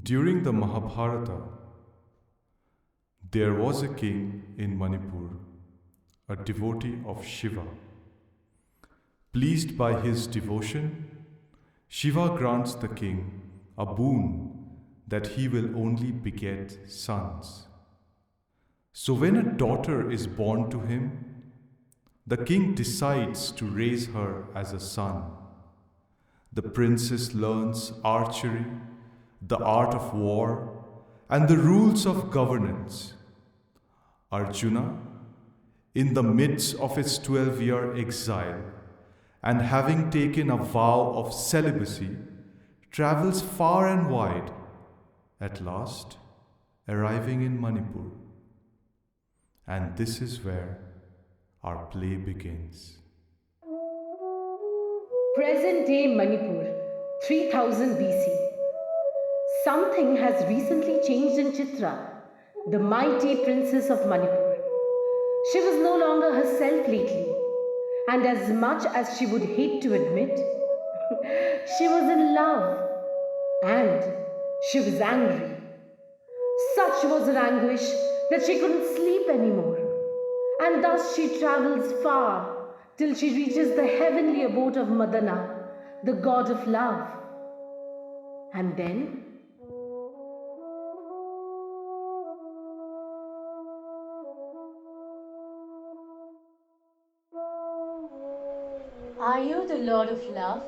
During the Mahabharata, there was a king in Manipur, a devotee of Shiva. Pleased by his devotion, Shiva grants the king a boon that he will only beget sons. So when a daughter is born to him, the king decides to raise her as a son. The princess learns archery, the art of war, and the rules of governance. Arjuna, in the midst of his 12-year exile, and having taken a vow of celibacy, travels far and wide, at last arriving in Manipur. And this is where our play begins. Present day Manipur, 3000 BC. Something has recently changed in Chitra, the mighty princess of Manipur. She was no longer herself lately, and as much as she would hate to admit, she was in love and she was angry. Such was her anguish that she couldn't sleep anymore, and thus she travels far till she reaches the heavenly abode of Madana, the god of love. And then are you the Lord of Love?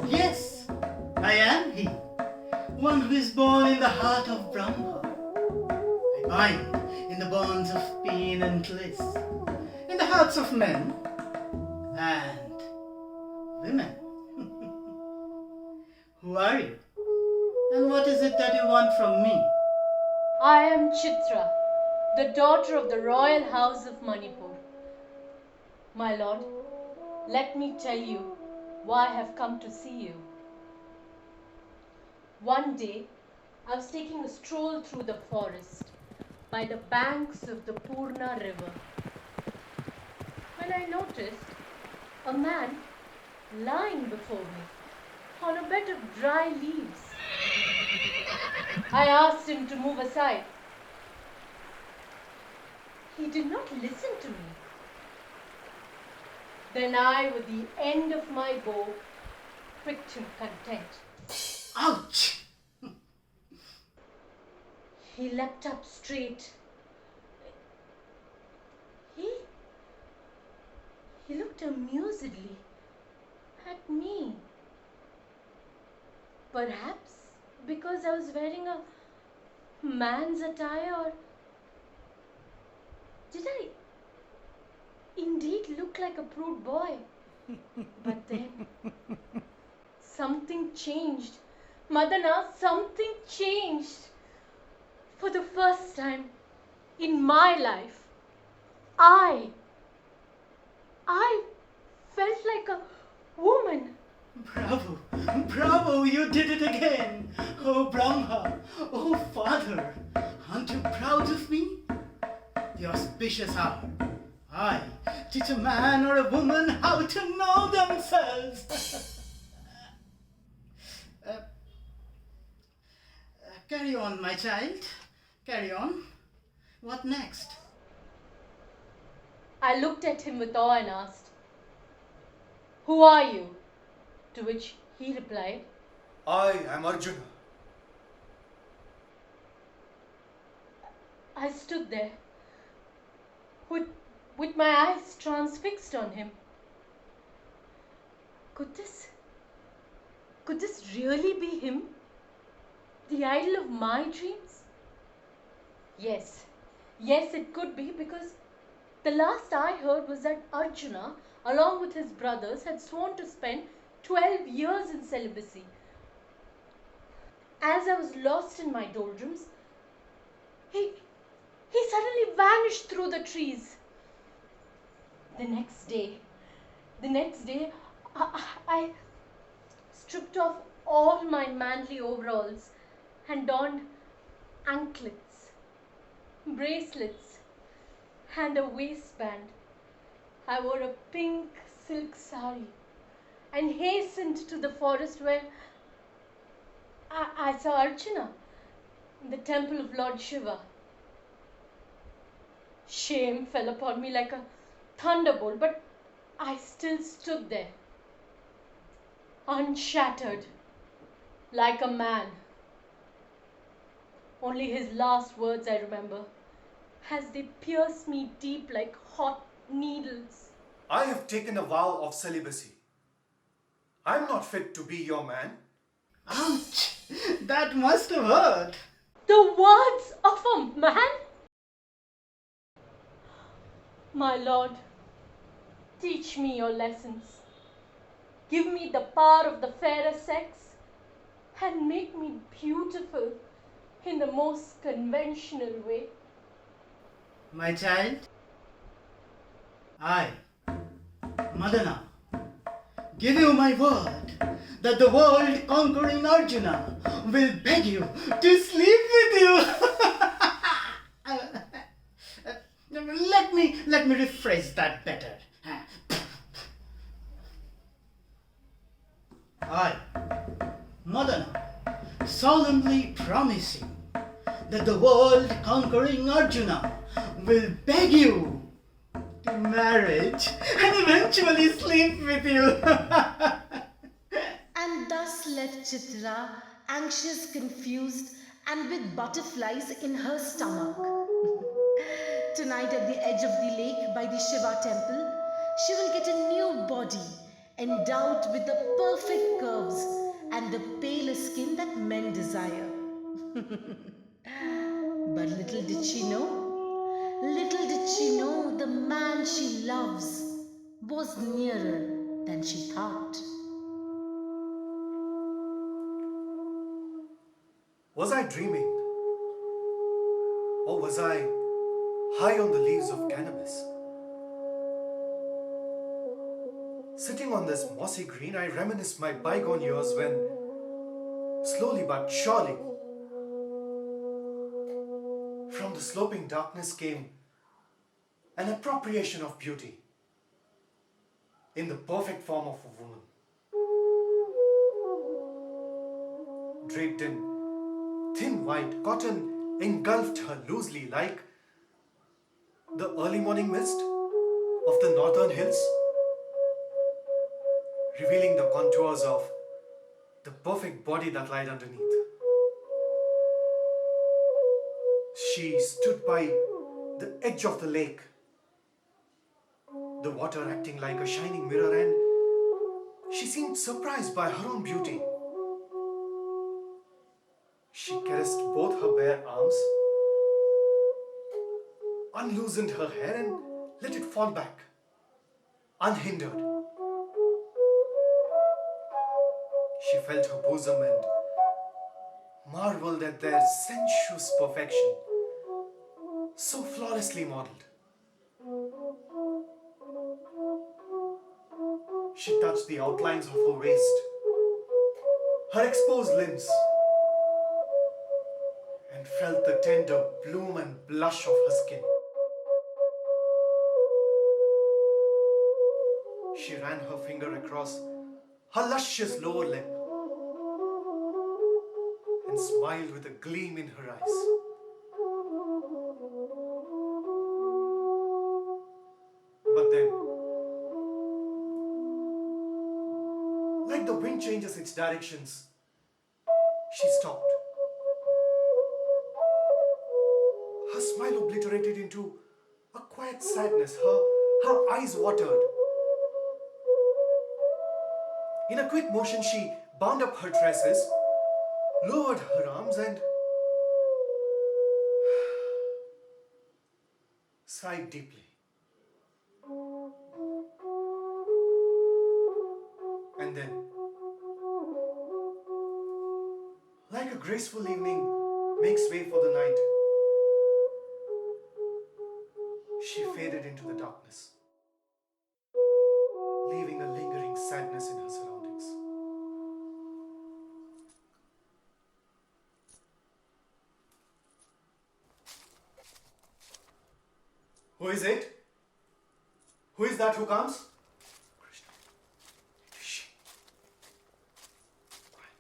Yes, I am he, one who is born in the heart of Brahma. I bind in the bonds of pain and bliss, in the hearts of men and women. Who are you? And what is it that you want from me? I am Chitra, the daughter of the royal house of Manipur. My lord, let me tell you why I have come to see you. One day, I was taking a stroll through the forest by the banks of the Poorna river when I noticed a man lying before me on a bed of dry leaves. I asked him to move aside. He did not listen to me. Then I, with the end of my bow, pricked him content. Ouch! He leapt up straight. He looked amusedly at me. Perhaps because I was wearing a man's attire, or did I indeed look like a prude boy? But then something changed. Madana, something changed. For the first time in my life, I felt like a woman. Bravo, bravo, you did it again. Oh Brahma, oh Father, aren't you proud of me? The auspicious hour. I teach a man or a woman how to know themselves. Carry on, my child. Carry on. What next? I looked at him with awe and asked, "Who are you?" To which he replied, I am Arjuna. I stood there with my eyes transfixed on him. Could this really be him? The idol of my dreams? Yes, it could be, because the last I heard was that Arjuna, along with his brothers, had sworn to spend 12 years in celibacy. As I was lost in my doldrums, he suddenly vanished through the trees. The next day, I stripped off all my manly overalls and donned anklets, bracelets, and a waistband. I wore a pink silk sari and hastened to the forest where I saw Archana in the temple of Lord Shiva. Shame fell upon me like a thunderbolt, but I still stood there, unshattered, like a man. Only his last words I remember, as they pierced me deep like hot needles. I have taken a vow of celibacy. I am not fit to be your man. Ouch! That must have hurt. The words of a man? My lord, teach me your lessons. Give me the power of the fairer sex and make me beautiful in the most conventional way. My child, I, Madana, give you my word that the world-conquering Arjuna will beg you to sleep with you. Let me rephrase that better. I, Madana, solemnly promise you that the world-conquering Arjuna will beg you to marriage and eventually sleep with you. And thus left Chitra, anxious, confused, and with butterflies in her stomach. Tonight, at the edge of the lake by the Shiva temple, she will get a new body, endowed with the perfect curves and the pale skin that men desire. But little did she know the man she loves was nearer than she thought. Was I dreaming? Or was I high on the leaves of cannabis? Sitting on this mossy green, I reminisce my bygone years when, slowly but surely, from the sloping darkness came an appropriation of beauty in the perfect form of a woman. Draped in thin white cotton, engulfed her loosely like the early morning mist of the northern hills, revealing the contours of the perfect body that lied underneath. She stood by the edge of the lake, the water acting like a shining mirror, and she seemed surprised by her own beauty. She caressed both her bare arms, unloosened her hair and let it fall back, unhindered. She felt her bosom and marveled at their sensuous perfection, so flawlessly modeled. She touched the outlines of her waist, her exposed limbs, and felt the tender bloom and blush of her skin. She ran her finger across her luscious lower lip and smiled with a gleam in her eyes. But then, like the wind changes its directions, she stopped. Her smile obliterated into a quiet sadness. Her eyes watered. In a quick motion, she bound up her tresses, lowered her arms, and sighed deeply. And then, like a graceful evening makes way for the night, she faded into the darkness, leaving a lingering sadness in her surroundings. Who is it? Who is that who comes? Krishna. Shh. Quiet.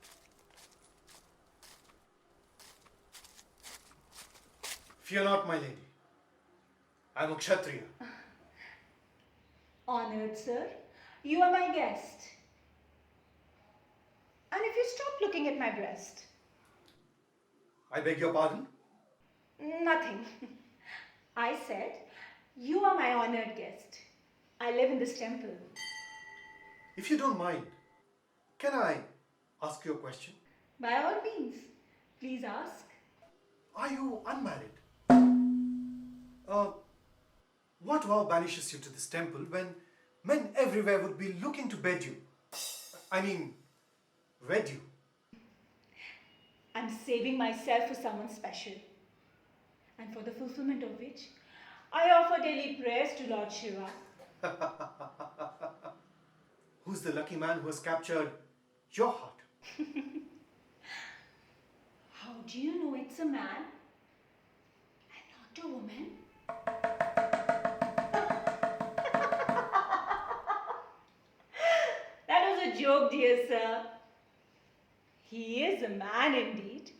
Fear not, my lady. I am a Kshatriya. Honored sir, you are my guest. And if you stop looking at my breast. I beg your pardon? Nothing. I said, you are my honored guest. I live in this temple. If you don't mind, can I ask you a question? By all means, please ask. Are you unmarried? What vow banishes you to this temple when men everywhere would be looking to bed you? Wed you. I'm saving myself for someone special. And for the fulfillment of which, I offer daily prayers to Lord Shiva. Who's the lucky man who has captured your heart? How do you know it's a man and not a woman? That was a joke, dear sir. He is a man indeed.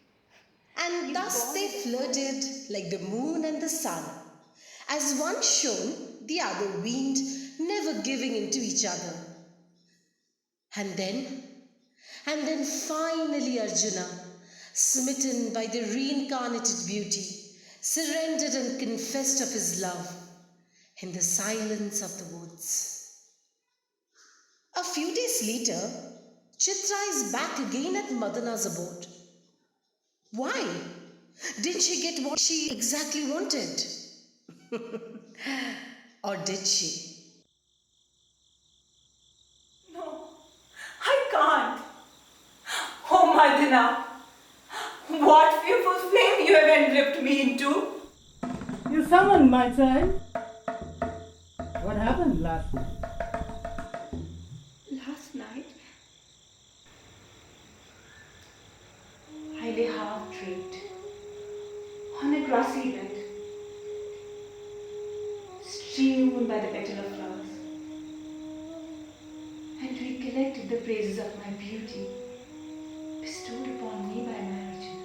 And thus they flirted like the moon and the sun. As one shone, the other weaned, never giving in to each other. And then finally Arjuna, smitten by the reincarnated beauty, surrendered and confessed of his love in the silence of the woods. A few days later, Chitra is back again at Madana's abode. Why? Didn't she get what she exactly wanted? Or did she? No, I can't. Oh, Madana, what fearful flame you have enwrapped me into. You summoned my child. What happened last night? Last night, I lay half draped on a grassy bed, strewn by the petal of flowers, and recollected the praises of my beauty bestowed upon me by my Arjuna.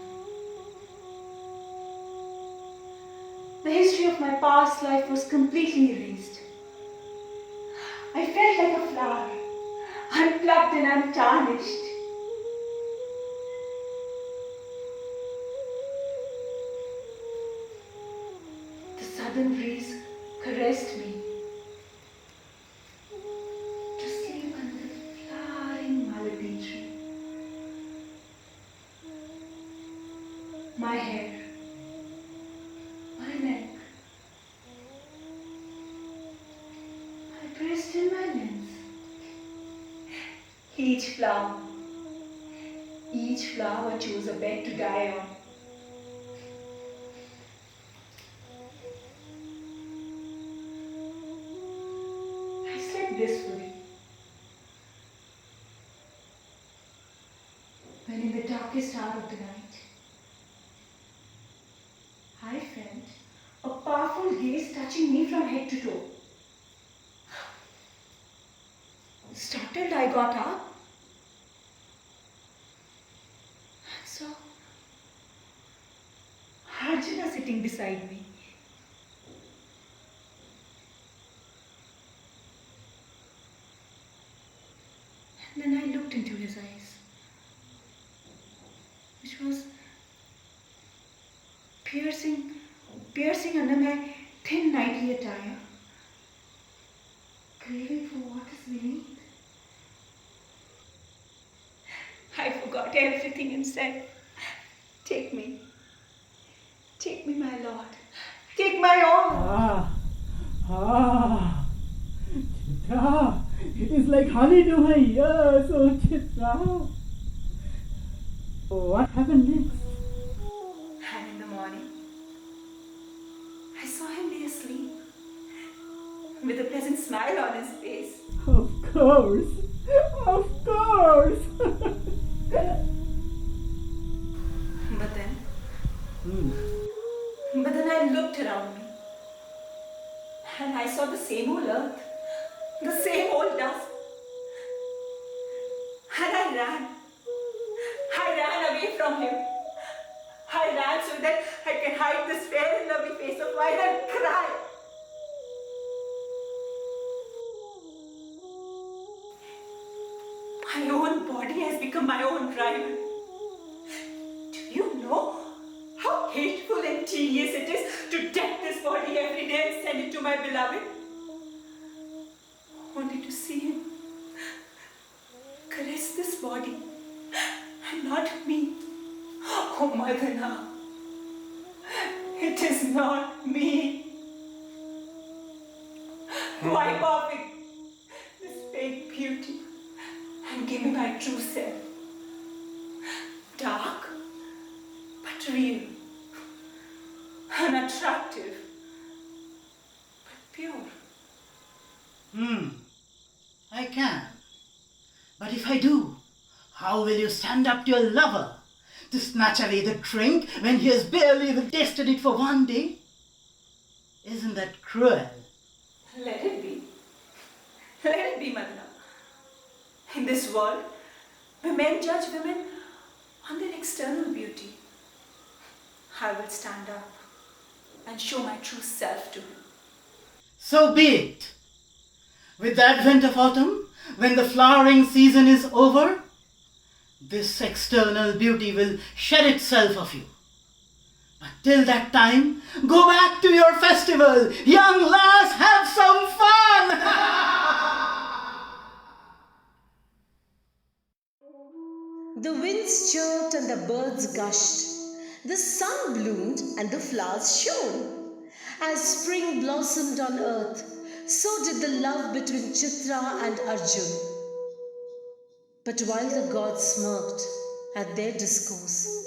The history of my past life was completely erased. I felt like a flower, unplucked and untarnished. The southern breeze caressed me to sleep under the flowering malati tree. My hair, my neck, my breast and my limbs. Each flower chose a bed to die on. I slept blissfully. When in the darkest hour of the night, I felt a powerful gaze touching me from head to toe. Startled, I got up and saw Arjuna sitting beside me. And then I looked into his eyes, which was piercing under my thin nightly attire, craving for what is beneath. I forgot everything and said, take me, my lord, take my all. Chitra, it is like honey to my ears, oh Chitra. What happened next? And in the morning, I saw him lay asleep with a pleasant smile on his face. Of course. But then I looked around me same old earth, the same old dust. And I ran. I ran away from him. I ran so that I can hide this fair and lovely face of mine and cry. My own body has become my own rival. Do you know how hateful and tedious it is to deck this body every day and send it to my beloved? Only to see him caress this body and not me. Oh, Madana, it is not me. Wipe off it, this fake beauty, and give me my true self. Dark, but real. Unattractive, but pure. I can. But if I do, how will you stand up to your lover to snatch away the drink when he has barely even tasted it for one day? Isn't that cruel? Let it be. Let it be, Madana. In this world, where men judge women on their external beauty, I will stand up and show my true self to him. So be it. With the advent of autumn, when the flowering season is over, this external beauty will shed itself of you. But till that time, go back to your festival. Young lass, have some fun! The winds chirped and the birds gushed. The sun bloomed and the flowers shone. As spring blossomed on earth, so did the love between Chitra and Arjuna. But while the gods smirked at their discourse,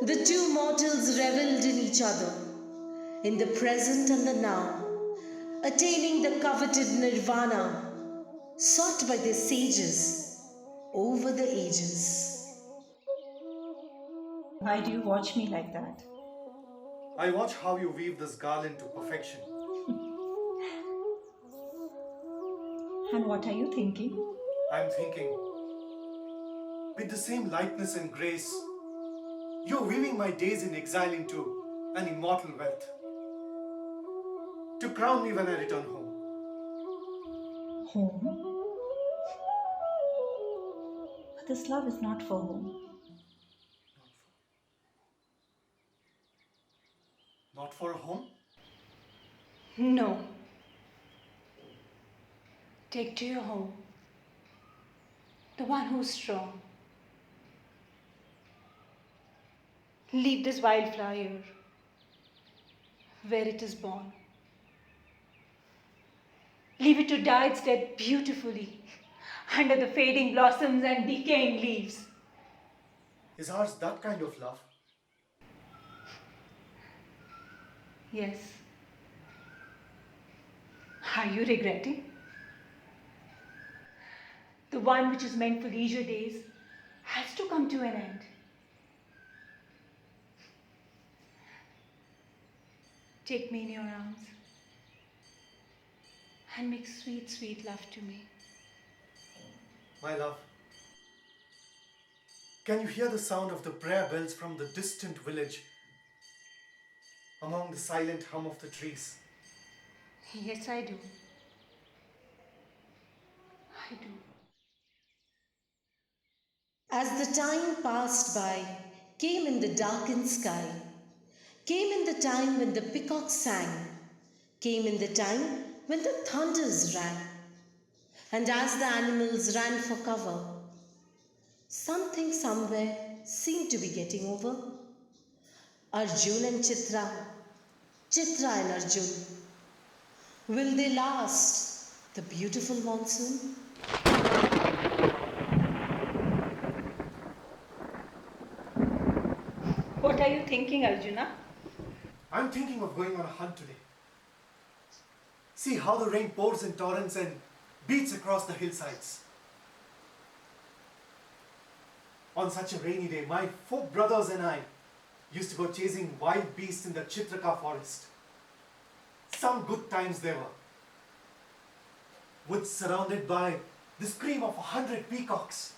the two mortals revelled in each other, in the present and the now, attaining the coveted nirvana sought by their sages over the ages. Why do you watch me like that? I watch how you weave this garland to perfection. And what are you thinking? I'm thinking, with the same lightness and grace, you're weaving my days in exile into an immortal wealth, to crown me when I return home. Home? But this love is not for home. Not for a home? No. Take to your home the one who's strong. Leave this wildflower here, where it is born. Leave it to die its death beautifully under the fading blossoms and decaying leaves. Is ours that kind of love? Yes. Are you regretting? The one which is meant for leisure days has to come to an end. Take me in your arms and make sweet, sweet love to me. My love, can you hear the sound of the prayer bells from the distant village among the silent hum of the trees? Yes, I do. I do. As the time passed by, came in the darkened sky, came in the time when the peacock sang, came in the time when the thunders rang, and as the animals ran for cover, something somewhere seemed to be getting over. Arjuna and Chitra, Chitra and Arjuna. Will they last the beautiful monsoon? What are you thinking, Arjuna? I'm thinking of going on a hunt today. See how the rain pours in torrents and beats across the hillsides. On such a rainy day, my 4 brothers and I used to go chasing wild beasts in the Chitraka forest. Some good times they were. woods surrounded by the scream of 100 peacocks.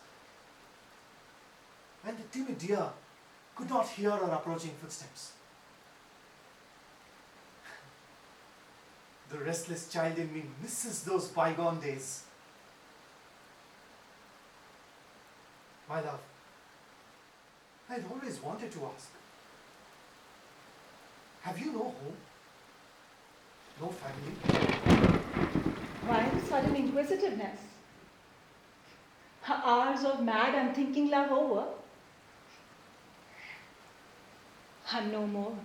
And the timid deer could not hear our approaching footsteps. The restless child in me misses those bygone days. My love, I had always wanted to ask. Have you no home? No family? Why the sudden inquisitiveness? Are hours of mad unthinking love over? And no more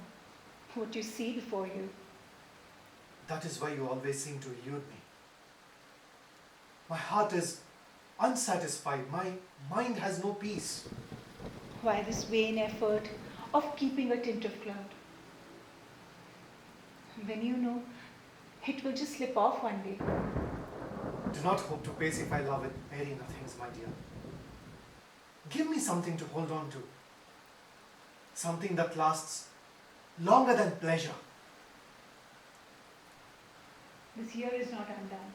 what you see before you. That is why you always seem to elude me. My heart is unsatisfied. My mind has no peace. Why this vain effort of keeping a tint of cloud? When you know it will just slip off one day. Do not hope to pacify love with airy nothings, my dear. Give me something to hold on to. Something that lasts longer than pleasure. This year is not undone.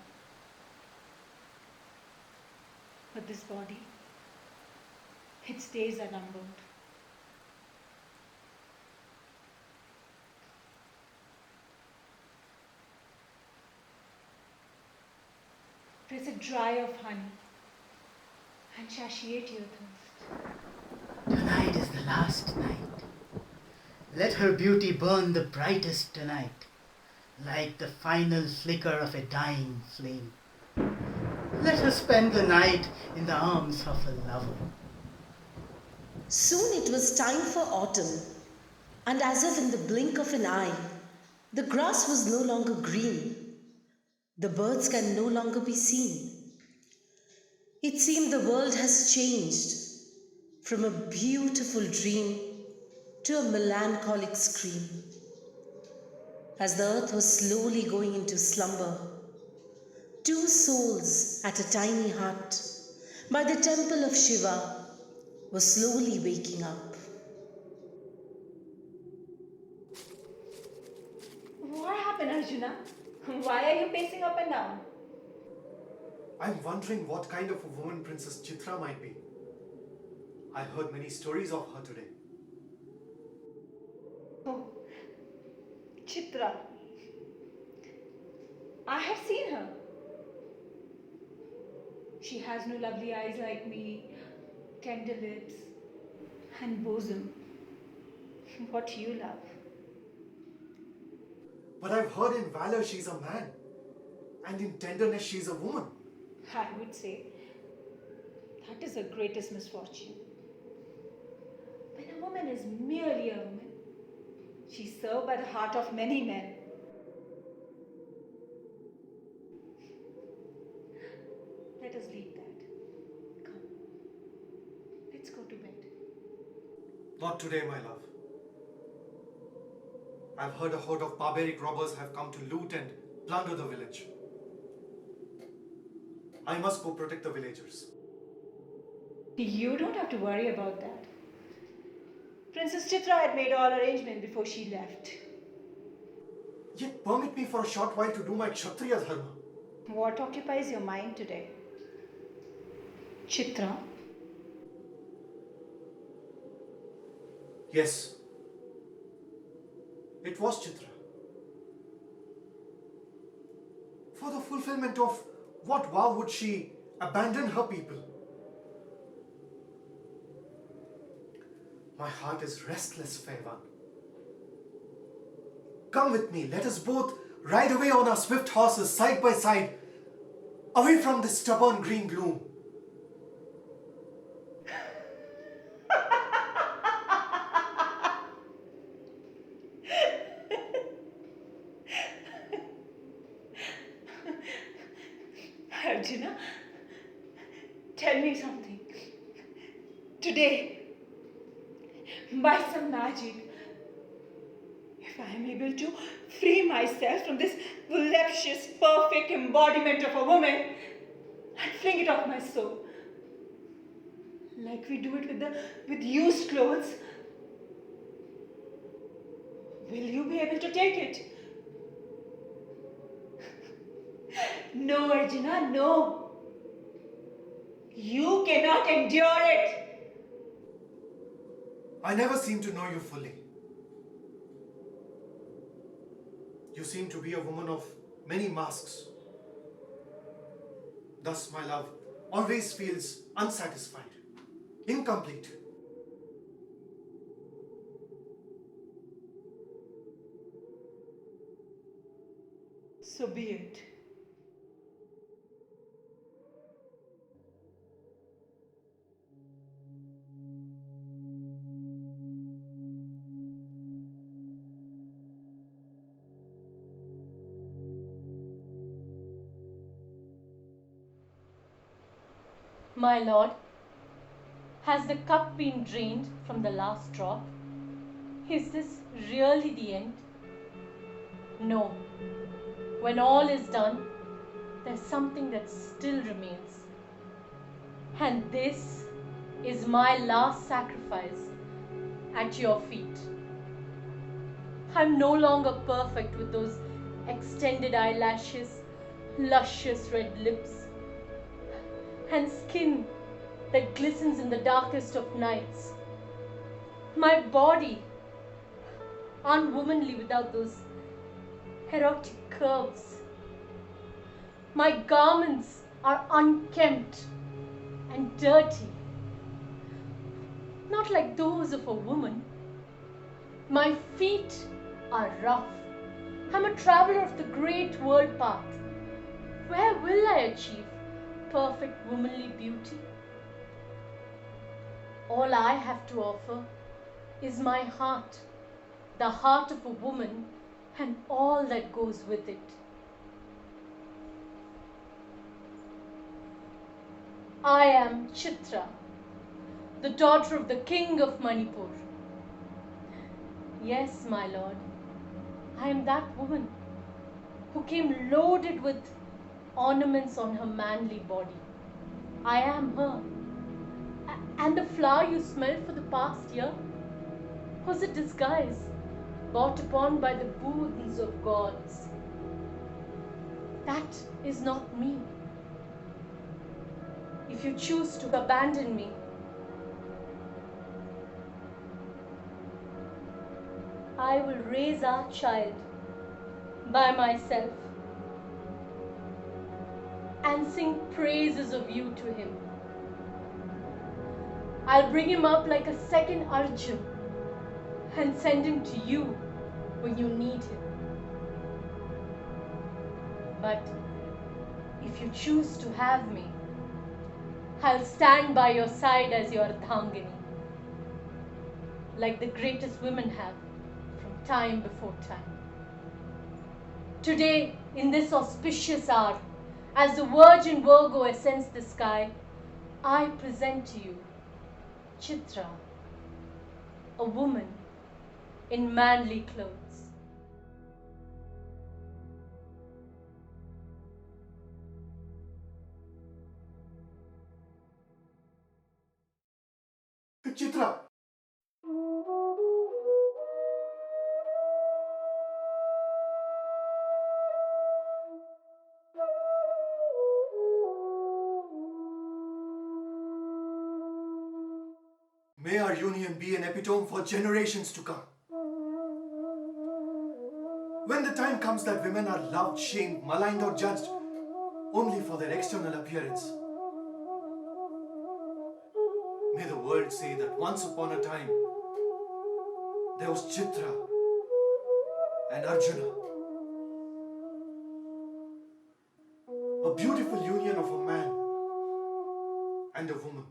But this body, its days are numbered. Press it dry of honey and satiate your thirst. Tonight is the last night. Let her beauty burn the brightest tonight, like the final flicker of a dying flame. Let her spend the night in the arms of a lover. Soon it was time for autumn, and as if in the blink of an eye, the grass was no longer green. The birds can no longer be seen. It seemed the world has changed from a beautiful dream to a melancholic scream. As the earth was slowly going into slumber, two souls at a tiny hut by the temple of Shiva were slowly waking up. What happened, Arjuna? Why are you pacing up and down? I'm wondering what kind of a woman Princess Chitra might be. I heard many stories of her today. Oh, Chitra. I have seen her. She has no lovely eyes like me, tender lips, and bosom. What you love. But I've heard in valor she's a man, and in tenderness she's a woman. I would say that is her greatest misfortune. When a woman is merely a woman, she's served by the heart of many men. Let us leave that. Come, let's go to bed. Not today, my love. I've heard a horde of barbaric robbers have come to loot and plunder the village. I must go protect the villagers. You don't have to worry about that. Princess Chitra had made all arrangements before she left. Yet permit me for a short while to do my Kshatriya dharma. What occupies your mind today? Chitra? Yes. It was Chitra. For the fulfillment of what vow would she abandon her people? My heart is restless, fair one. Come with me, let us both ride away on our swift horses side by side, away from this stubborn green gloom. Arjuna, tell me something. Today, by some magic, if I am able to free myself from this voluptuous, perfect embodiment of a woman and fling it off my soul, like we do it with used clothes, will you be able to take it? No, Arjuna, no. You cannot endure it. I never seem to know you fully. You seem to be a woman of many masks. Thus, my love always feels unsatisfied, incomplete. So be it. My lord, has the cup been drained from the last drop? Is this really the end? No. When all is done, there's something that still remains. And this is my last sacrifice at your feet. I'm no longer perfect with those extended eyelashes, luscious red lips, and skin that glistens in the darkest of nights. My body, unwomanly without those erotic curves. My garments are unkempt and dirty, not like those of a woman. My feet are rough. I'm a traveler of the great world path. Where will I achieve perfect womanly beauty? All I have to offer is my heart, the heart of a woman, and all that goes with it. I am Chitra, the daughter of the king of Manipur. Yes, my lord, I am that woman who came loaded with ornaments on her manly body. I am her. And the flower you smelled for the past year was a disguise bought upon by the boons of gods. That is not me. If you choose to abandon me, I will raise our child by myself and sing praises of you to him. I'll bring him up like a second Arjuna and send him to you when you need him. But if you choose to have me, I'll stand by your side as your Ardhangini, like the greatest women have from time before time. Today, in this auspicious hour, as the Virgin Virgo ascends the sky, I present to you Chitra, a woman in manly clothes. Chitra! May our union be an epitome for generations to come. When the time comes that women are loved, shamed, maligned or judged only for their external appearance, may the world say that once upon a time there was Chitra and Arjuna, a beautiful union of a man and a woman.